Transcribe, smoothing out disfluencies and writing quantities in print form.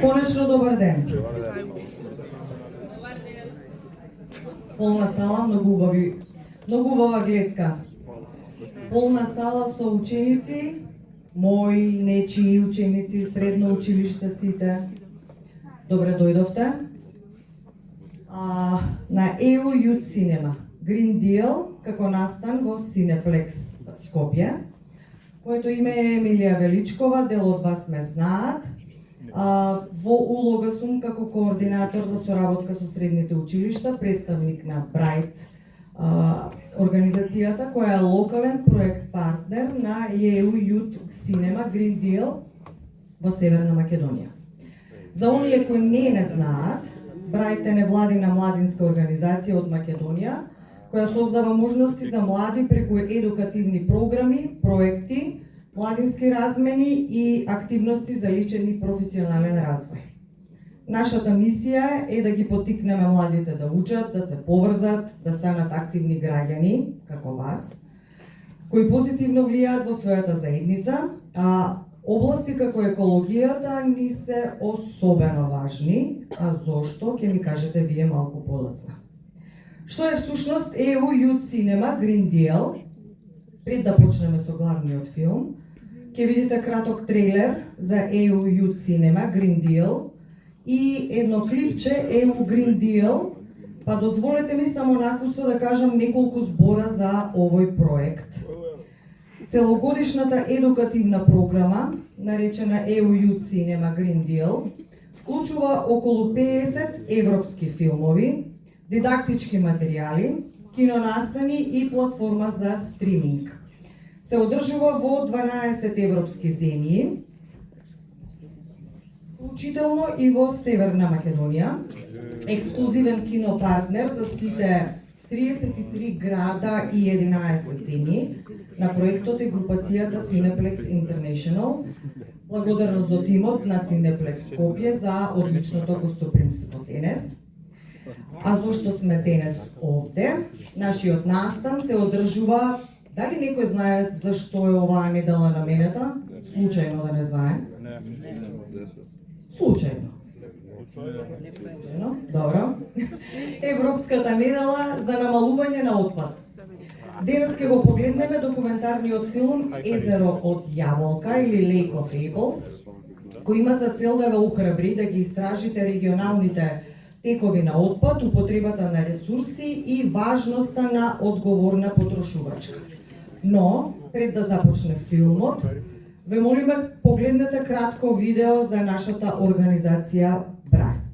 Конечно, добар ден. Полна сала, многу убава гледка. Полна сала со ученици, мои, нечии ученици, средно училиште сите. Добре дојдовте. На EU Youth Cinema, Green Deal, како настан во Cineplex Скопје. Моето име е Емилија Величкова, дел од вас ме знаат. Во улога сум како координатор за соработка со средните училишта, представник на Bright организацијата, која е локален проект партнер на EU Youth Cinema Green Deal во Северна Македонија. За оние кои не знаат, Bright е невладина младинска организација од Македонија, која создава можности за млади преку едукативни програми, проекти, младински размени и активности за личен и професионален развој. Нашата мисија е да ги поттикнеме младите да учат, да се поврзат, да станат активни граѓани, како вас, кои позитивно влијаат во својата заедница, а области како екологијата ни се особено важни, а зошто ќе ми кажете вие малку подоцна. Што е всушност EU Youth Cinema Green Deal? Пред да почнеме со главниот филм, ќе видите краток трейлер за EU Youth Cinema Green Deal и едно клипче EU Green Deal, па дозволете ми само накусо да кажам неколку збора за овој проект. Целогодишната едукативна програма, наречена EU Youth Cinema Green Deal, вклучува околу 50 европски филмови, дидактички материјали, кинонастани и платформа за стриминг. Се одржува во 12 европски земји, вклучително и во Северна Македонија, ексклузивен кинопартнер за сите 33 града и 11 земји на проектот е групацијата Cineplex International. Благодарност до тимот на Cineplex Скопје за одличното гостопримство денес. А зошто сме денес овде? Нашиот настан се одржува. Дали некој знае зашто е оваа недела наменета? Случајно да не знае? Случајно. Добро. Европската недела за намалување на отпад. Денес ќе го погледнеме документарниот филм Езеро од јаболка или Lake of Apples, кој има за цел да ве охрабри да ги истражите регионалните текови на отпад, употребата на ресурси и важноста на одговорна потрошувачка. Но, пред да започне филмот, ве молиме погледнете кратко видео за нашата организација Bright.